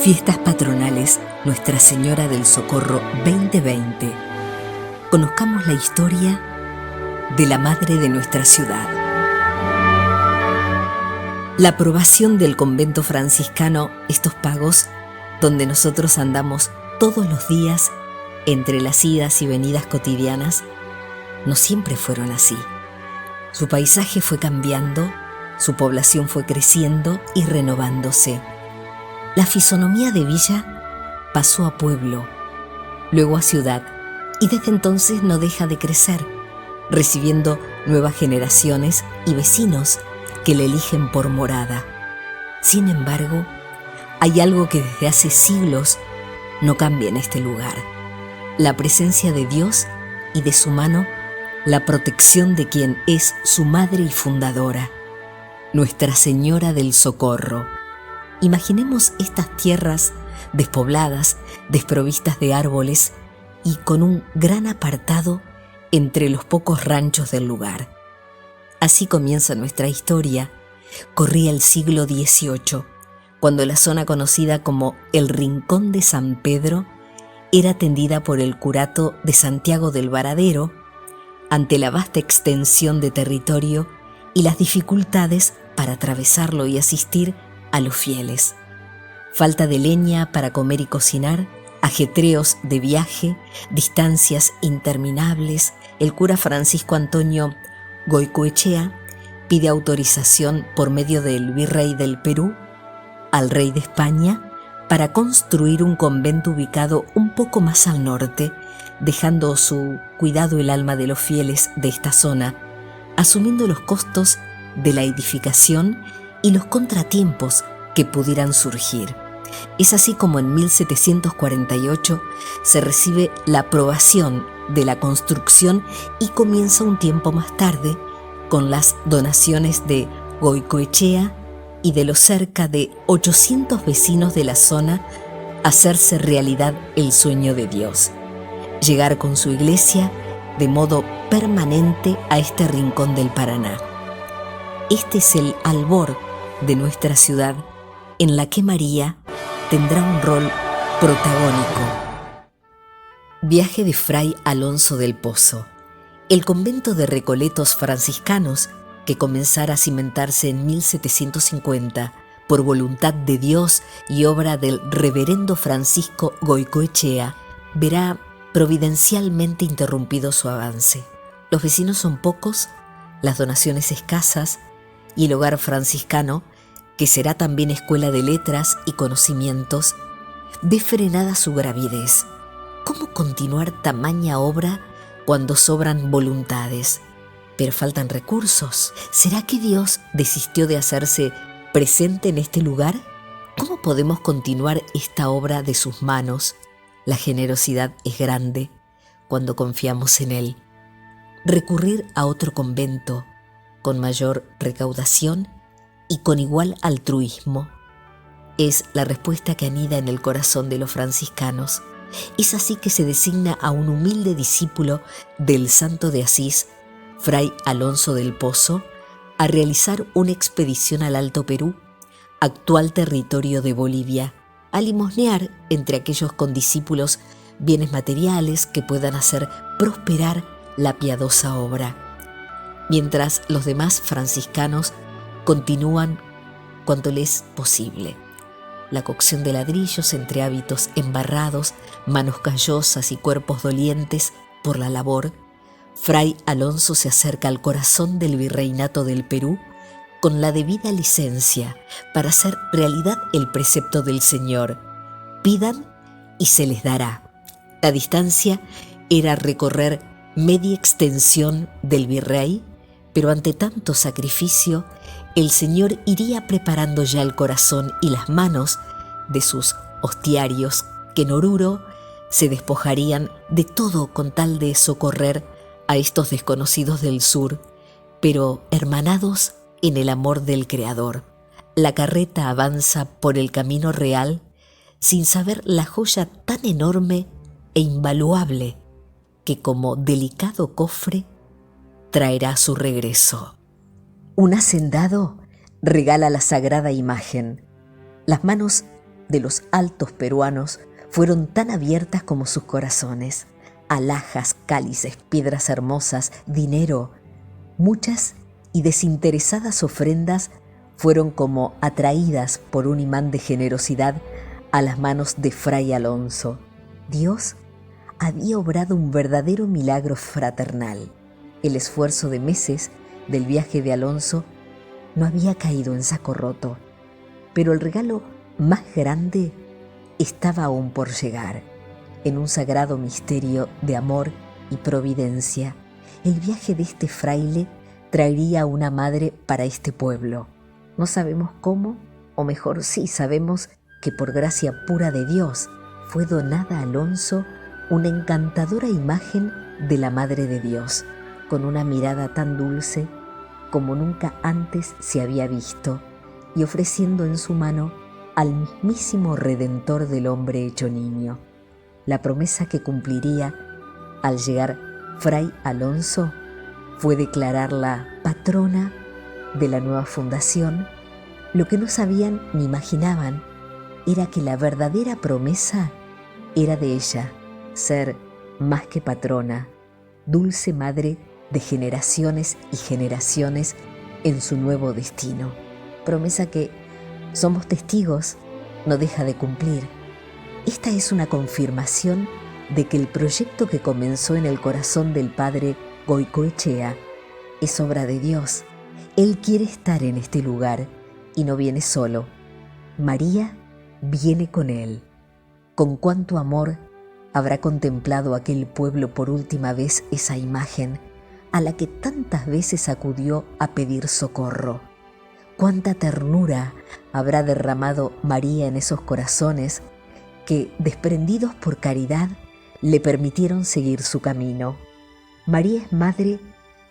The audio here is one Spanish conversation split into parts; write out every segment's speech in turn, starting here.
Fiestas patronales Nuestra Señora del Socorro 2020. Conozcamos la historia de la madre de nuestra ciudad. La aprobación del convento franciscano Estos Pagos, donde nosotros andamos todos los días entre las idas y venidas cotidianas, no siempre fueron así. Su paisaje fue cambiando, su población fue creciendo y renovándose. La fisonomía de villa pasó a pueblo, luego a ciudad, y desde entonces no deja de crecer, recibiendo nuevas generaciones y vecinos que le eligen por morada. Sin embargo, hay algo que desde hace siglos no cambia en este lugar: la presencia de Dios y de su mano, la protección de quien es su madre y fundadora, Nuestra Señora del Socorro. Imaginemos estas tierras despobladas, desprovistas de árboles y con un gran apartado entre los pocos ranchos del lugar. Así comienza nuestra historia. Corría el siglo XVIII, cuando la zona conocida como el Rincón de San Pedro era atendida por el curato de Santiago del Varadero, ante la vasta extensión de territorio y las dificultades para atravesarlo y asistir a los fieles. Falta de leña para comer y cocinar, ajetreos de viaje, distancias interminables. El cura Francisco Antonio Goicoechea pide autorización por medio del virrey del Perú al rey de España para construir un convento ubicado un poco más al norte, dejando su cuidado el alma de los fieles de esta zona, asumiendo los costos de la edificación y los contratiempos que pudieran surgir. Es así como en 1748 se recibe la aprobación de la construcción y comienza un tiempo más tarde, con las donaciones de Goicoechea y de los cerca de 800 vecinos de la zona, hacerse realidad el sueño de Dios: llegar con su iglesia de modo permanente a este rincón del Paraná. Este es el albor de nuestra ciudad, en la que María tendrá un rol protagónico. Viaje de Fray Alonso del Pozo. El convento de Recoletos franciscanos, que comenzara a cimentarse en 1750 por voluntad de Dios y obra del reverendo Francisco Goicoechea, verá providencialmente interrumpido su avance. Los vecinos son pocos, las donaciones escasas, y el hogar franciscano, que será también escuela de letras y conocimientos, ve frenada su gravidez. ¿Cómo continuar tamaña obra cuando sobran voluntades? Pero faltan recursos. ¿Será que Dios desistió de hacerse presente en este lugar? ¿Cómo podemos continuar esta obra de sus manos? La generosidad es grande cuando confiamos en Él. Recurrir a otro convento con mayor recaudación y con igual altruismo es la respuesta que anida en el corazón de los franciscanos. Es así que se designa a un humilde discípulo del Santo de Asís, Fray Alonso del Pozo, a realizar una expedición al Alto Perú, actual territorio de Bolivia, a limosnear entre aquellos condiscípulos bienes materiales que puedan hacer prosperar la piadosa obra, mientras los demás franciscanos continúan cuanto les es posible. La cocción de ladrillos entre hábitos embarrados, manos callosas y cuerpos dolientes por la labor, Fray Alonso se acerca al corazón del virreinato del Perú con la debida licencia para hacer realidad el precepto del Señor: pidan y se les dará. La distancia era recorrer media extensión del virrey, pero ante tanto sacrificio, el Señor iría preparando ya el corazón y las manos de sus hostiarios, que en Oruro se despojarían de todo con tal de socorrer a estos desconocidos del sur, pero hermanados en el amor del Creador. La carreta avanza por el camino real sin saber la joya tan enorme e invaluable que, como delicado cofre, traerá su regreso. Un hacendado regala la sagrada imagen. Las manos de los altos peruanos fueron tan abiertas como sus corazones. Alhajas, cálices, piedras hermosas, dinero, muchas y desinteresadas ofrendas fueron como atraídas por un imán de generosidad a las manos de Fray Alonso. Dios había obrado un verdadero milagro fraternal. El esfuerzo de meses del viaje de Alonso no había caído en saco roto, pero el regalo más grande estaba aún por llegar. En un sagrado misterio de amor y providencia, el viaje de este fraile traería una madre para este pueblo. No sabemos cómo, o mejor sí sabemos que por gracia pura de Dios fue donada a Alonso una encantadora imagen de la Madre de Dios, con una mirada tan dulce como nunca antes se había visto, y ofreciendo en su mano al mismísimo Redentor del hombre hecho niño. La promesa que cumpliría al llegar Fray Alonso fue declararla patrona de la nueva fundación. Lo que no sabían ni imaginaban era que la verdadera promesa era de ella, ser más que patrona, dulce madre de generaciones y generaciones en su nuevo destino. Promesa que somos testigos no deja de cumplir. Esta es una confirmación de que el proyecto que comenzó en el corazón del padre Goicoechea es obra de Dios. Él quiere estar en este lugar y no viene solo. María viene con él. Con cuánto amor habrá contemplado aquel pueblo por última vez esa imagen a la que tantas veces acudió a pedir socorro. Cuánta ternura habrá derramado María en esos corazones que, desprendidos por caridad, le permitieron seguir su camino. María es madre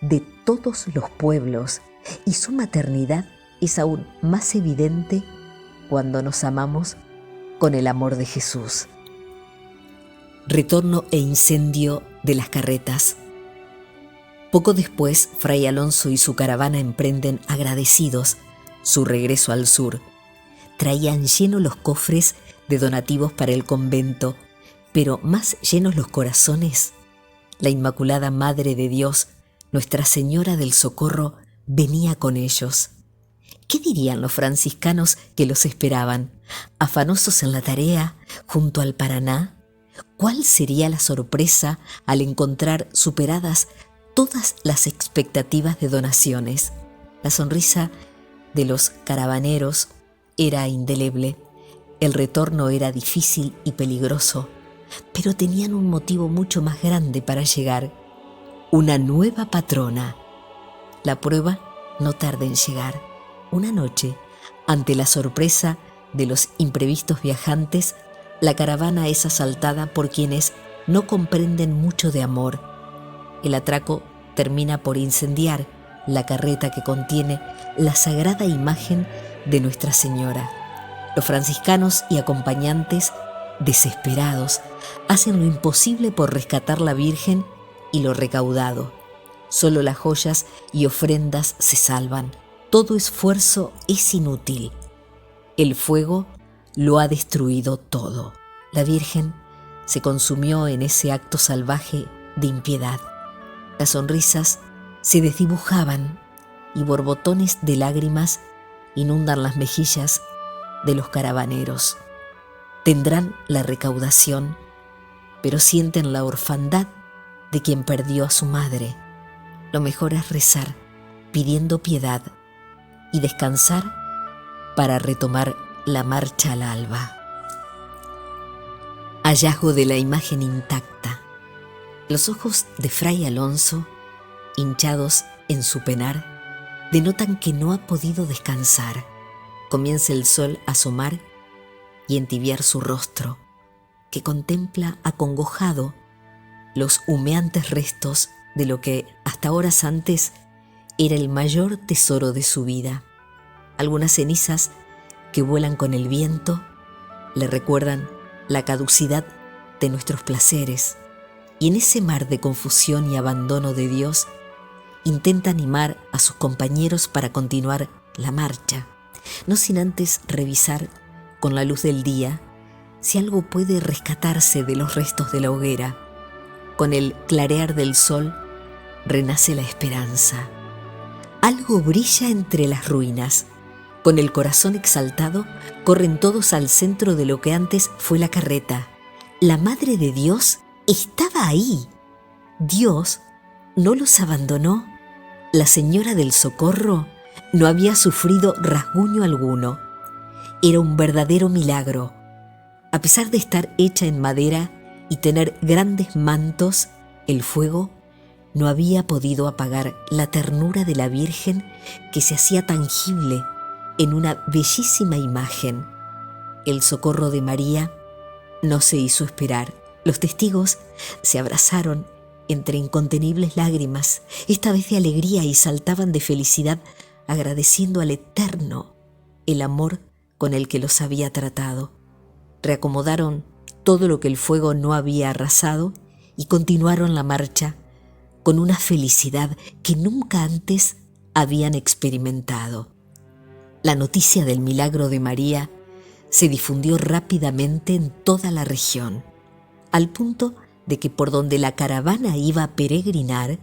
de todos los pueblos y su maternidad es aún más evidente cuando nos amamos con el amor de Jesús. Retorno e incendio de las carretas. Poco después, Fray Alonso y su caravana emprenden agradecidos su regreso al sur. Traían llenos los cofres de donativos para el convento, pero más llenos los corazones. La Inmaculada Madre de Dios, Nuestra Señora del Socorro, venía con ellos. ¿Qué dirían los franciscanos que los esperaban, afanosos en la tarea, junto al Paraná? ¿Cuál sería la sorpresa al encontrar superadas todas las expectativas de donaciones? La sonrisa de los caravaneros era indeleble. El retorno era difícil y peligroso, pero tenían un motivo mucho más grande para llegar: una nueva patrona. La prueba no tarda en llegar. Una noche, ante la sorpresa de los imprevistos viajantes, la caravana es asaltada por quienes no comprenden mucho de amor. El atraco termina por incendiar la carreta que contiene la sagrada imagen de Nuestra Señora. Los franciscanos y acompañantes, desesperados, hacen lo imposible por rescatar la Virgen y lo recaudado. Solo las joyas y ofrendas se salvan. Todo esfuerzo es inútil. El fuego lo ha destruido todo. La Virgen se consumió en ese acto salvaje de impiedad. Las sonrisas se desdibujaban y borbotones de lágrimas inundan las mejillas de los caravaneros. Tendrán la recaudación, pero sienten la orfandad de quien perdió a su madre. Lo mejor es rezar, pidiendo piedad, y descansar para retomar la marcha al alba. Hallazgo de la imagen intacta. Los ojos de Fray Alonso, hinchados en su penar, denotan que no ha podido descansar. Comienza el sol a asomar y entibiar su rostro, que contempla acongojado los humeantes restos de lo que hasta horas antes era el mayor tesoro de su vida. Algunas cenizas que vuelan con el viento le recuerdan la caducidad de nuestros placeres, y en ese mar de confusión y abandono de Dios intenta animar a sus compañeros para continuar la marcha, no sin antes revisar con la luz del día, si algo puede rescatarse de los restos de la hoguera. Con el clarear del sol renace la esperanza. Algo brilla entre las ruinas. Con el corazón exaltado, corren todos al centro de lo que antes fue la carreta. La Madre de Dios estaba ahí. Dios no los abandonó. La Señora del Socorro no había sufrido rasguño alguno. Era un verdadero milagro. A pesar de estar hecha en madera y tener grandes mantos, el fuego no había podido apagar la ternura de la Virgen que se hacía tangible en una bellísima imagen. El socorro de María no se hizo esperar. Los testigos se abrazaron entre incontenibles lágrimas, esta vez de alegría, y saltaban de felicidad, agradeciendo al Eterno el amor con el que los había tratado. Reacomodaron todo lo que el fuego no había arrasado y continuaron la marcha con una felicidad que nunca antes habían experimentado. La noticia del milagro de María se difundió rápidamente en toda la región, al punto de que por donde la caravana iba a peregrinar,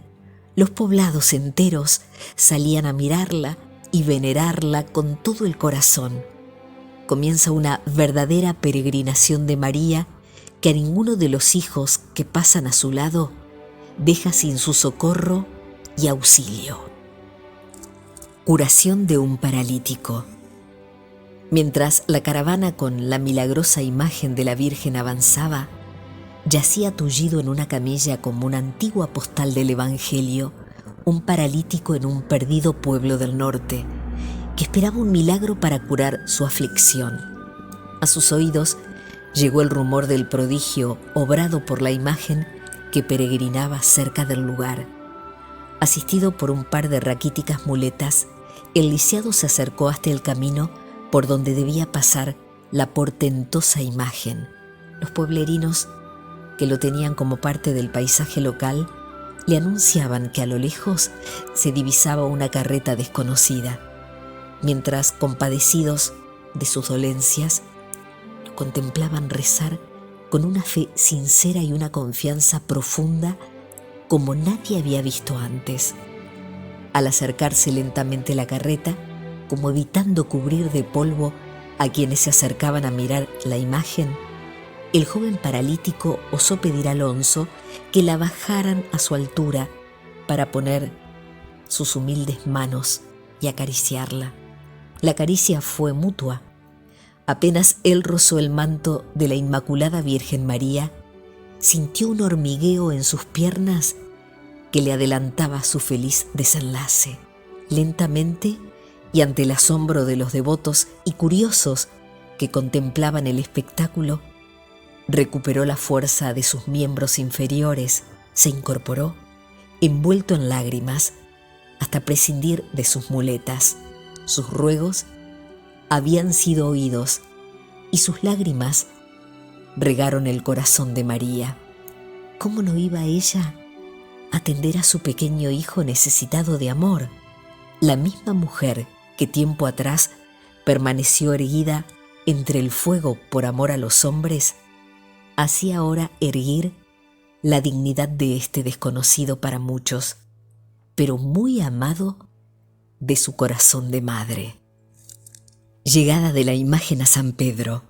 los poblados enteros salían a mirarla y venerarla con todo el corazón. Comienza una verdadera peregrinación de María que a ninguno de los hijos que pasan a su lado deja sin su socorro y auxilio. Curación de un paralítico. Mientras la caravana con la milagrosa imagen de la Virgen avanzaba, yacía tullido en una camilla como una antigua postal del Evangelio, un paralítico en un perdido pueblo del norte, que esperaba un milagro para curar su aflicción. A sus oídos llegó el rumor del prodigio obrado por la imagen que peregrinaba cerca del lugar. Asistido por un par de raquíticas muletas, el lisiado se acercó hasta el camino por donde debía pasar la portentosa imagen. Los pueblerinos, que lo tenían como parte del paisaje local, le anunciaban que a lo lejos se divisaba una carreta desconocida, mientras, compadecidos de sus dolencias, lo contemplaban rezar con una fe sincera y una confianza profunda como nadie había visto antes. Al acercarse lentamente la carreta, como evitando cubrir de polvo a quienes se acercaban a mirar la imagen, el joven paralítico osó pedir a Alonso que la bajaran a su altura para poner sus humildes manos y acariciarla. La caricia fue mutua. Apenas él rozó el manto de la Inmaculada Virgen María, sintió un hormigueo en sus piernas que le adelantaba su feliz desenlace. Lentamente, y ante el asombro de los devotos y curiosos que contemplaban el espectáculo, recuperó la fuerza de sus miembros inferiores, se incorporó, envuelto en lágrimas, hasta prescindir de sus muletas. Sus ruegos habían sido oídos y sus lágrimas regaron el corazón de María. ¿Cómo no iba ella a atender a su pequeño hijo necesitado de amor? La misma mujer que tiempo atrás permaneció erguida entre el fuego por amor a los hombres, hacía ahora erguir la dignidad de este desconocido para muchos, pero muy amado de su corazón de madre. Llegada de la imagen a San Pedro.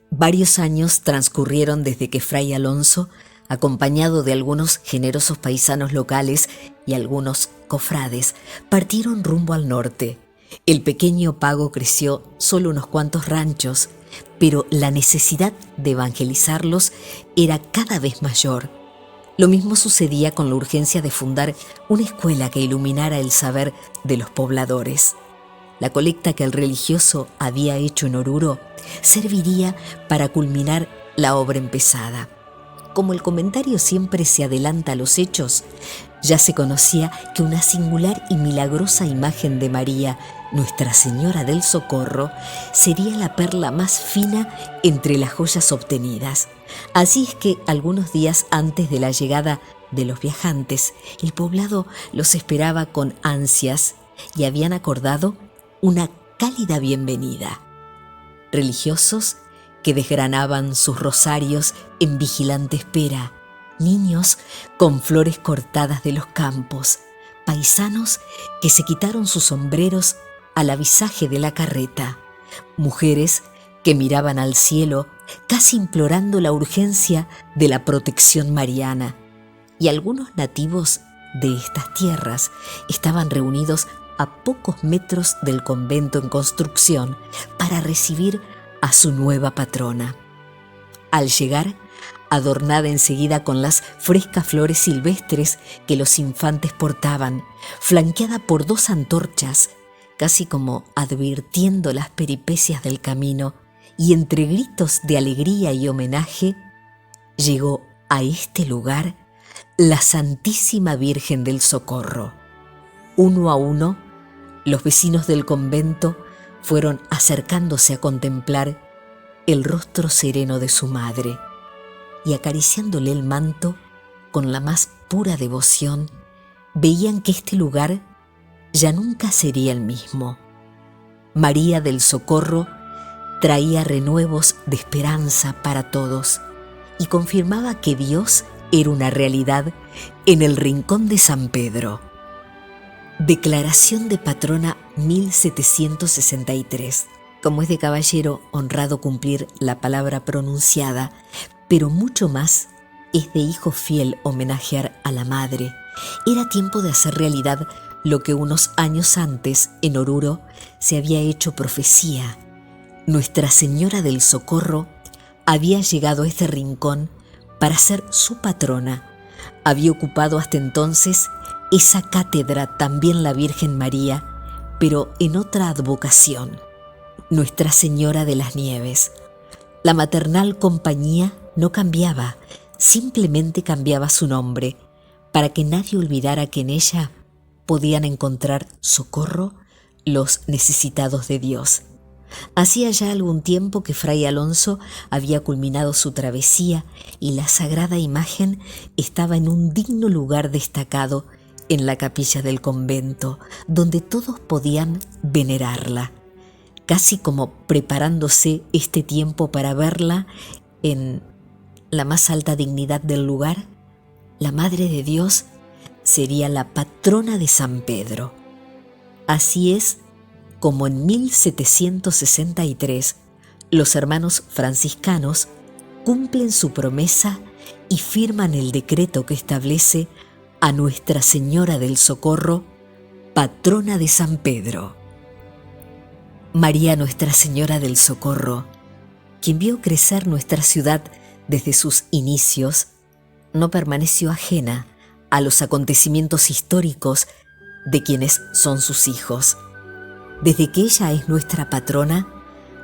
Varios años transcurrieron desde que Fray Alonso, acompañado de algunos generosos paisanos locales y algunos cofrades, partieron rumbo al norte. El pequeño pago creció solo unos cuantos ranchos, pero la necesidad de evangelizarlos era cada vez mayor. Lo mismo sucedía con la urgencia de fundar una escuela que iluminara el saber de los pobladores. La colecta que el religioso había hecho en Oruro serviría para culminar la obra empezada. Como el comentario siempre se adelanta a los hechos, ya se conocía que una singular y milagrosa imagen de María, Nuestra Señora del Socorro, sería la perla más fina entre las joyas obtenidas. Así es que algunos días antes de la llegada de los viajantes, el poblado los esperaba con ansias y habían acordado una cálida bienvenida. religiosos que desgranaban sus rosarios en vigilante espera, niños con flores cortadas de los campos, paisanos que se quitaron sus sombreros al avisaje de la carreta, mujeres que miraban al cielo casi implorando la urgencia de la protección mariana, y algunos nativos de estas tierras estaban reunidos a pocos metros del convento en construcción para recibir a su nueva patrona. Al llegar, adornada enseguida con las frescas flores silvestres que los infantes portaban, flanqueada por 2 antorchas, casi como advirtiendo las peripecias del camino, y entre gritos de alegría y homenaje, llegó a este lugar la Santísima Virgen del Socorro. Uno a uno, los vecinos del convento fueron acercándose a contemplar el rostro sereno de su madre y acariciándole el manto con la más pura devoción, veían que este lugar ya nunca sería el mismo. María del Socorro traía renuevos de esperanza para todos y confirmaba que Dios era una realidad en el rincón de San Pedro. Declaración de patrona 1763. Como es de caballero honrado cumplir la palabra pronunciada, pero mucho más es de hijo fiel homenajear a la madre. Era tiempo de hacer realidad lo que unos años antes en Oruro se había hecho profecía. Nuestra Señora del Socorro había llegado a este rincón para ser su patrona. Había ocupado hasta entonces esa cátedra también la Virgen María, pero en otra advocación, Nuestra Señora de las Nieves. La maternal compañía no cambiaba, simplemente cambiaba su nombre, para que nadie olvidara que en ella podían encontrar socorro los necesitados de Dios. Hacía ya algún tiempo que Fray Alonso había culminado su travesía y la sagrada imagen estaba en un digno lugar destacado en la capilla del convento, donde todos podían venerarla, casi como preparándose este tiempo para verla en la más alta dignidad del lugar. La Madre de Dios sería la patrona de San Pedro. Así es como en 1763 los hermanos franciscanos cumplen su promesa y firman el decreto que establece a Nuestra Señora del Socorro, patrona de San Pedro. María Nuestra Señora del Socorro, quien vio crecer nuestra ciudad desde sus inicios, no permaneció ajena a los acontecimientos históricos de quienes son sus hijos. Desde que ella es nuestra patrona,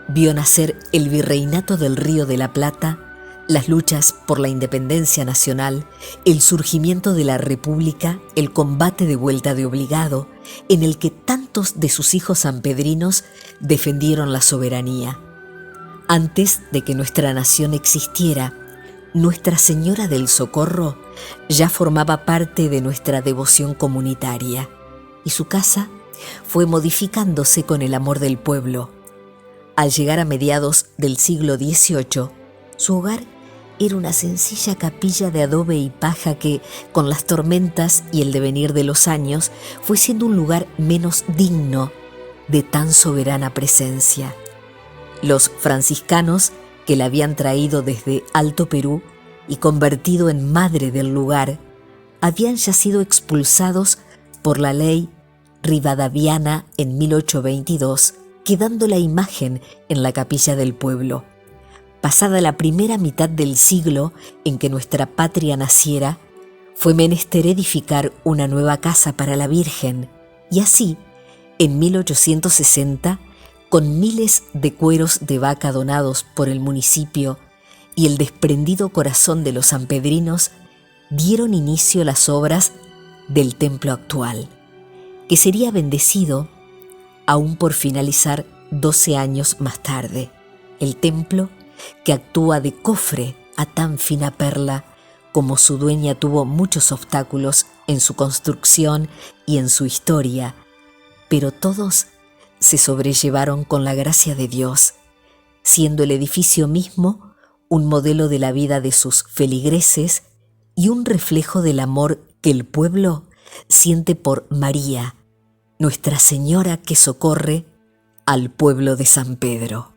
vio nacer el virreinato del Río de la Plata, las luchas por la independencia nacional, el surgimiento de la República, el combate de vuelta de obligado, en el que tantos de sus hijos sanpedrinos defendieron la soberanía. Antes de que nuestra nación existiera, Nuestra Señora del Socorro ya formaba parte de nuestra devoción comunitaria, y su casa fue modificándose con el amor del pueblo. Al llegar a mediados del siglo XVIII, su hogar era una sencilla capilla de adobe y paja que, con las tormentas y el devenir de los años, fue siendo un lugar menos digno de tan soberana presencia. Los franciscanos, que la habían traído desde Alto Perú y convertido en madre del lugar, habían ya sido expulsados por la ley rivadaviana en 1822, quedando la imagen en la capilla del pueblo. Pasada la primera mitad del siglo en que nuestra patria naciera, fue menester edificar una nueva casa para la Virgen, y así, en 1860, con miles de cueros de vaca donados por el municipio y el desprendido corazón de los sanpedrinos, dieron inicio las obras del templo actual, que sería bendecido aún por finalizar 12 años más tarde. El templo, que actúa de cofre a tan fina perla, como su dueña tuvo muchos obstáculos en su construcción y en su historia, pero todos se sobrellevaron con la gracia de Dios. siendo el edificio mismo un modelo de la vida de sus feligreses y un reflejo del amor que el pueblo siente por María, Nuestra Señora que socorre al pueblo de San Pedro.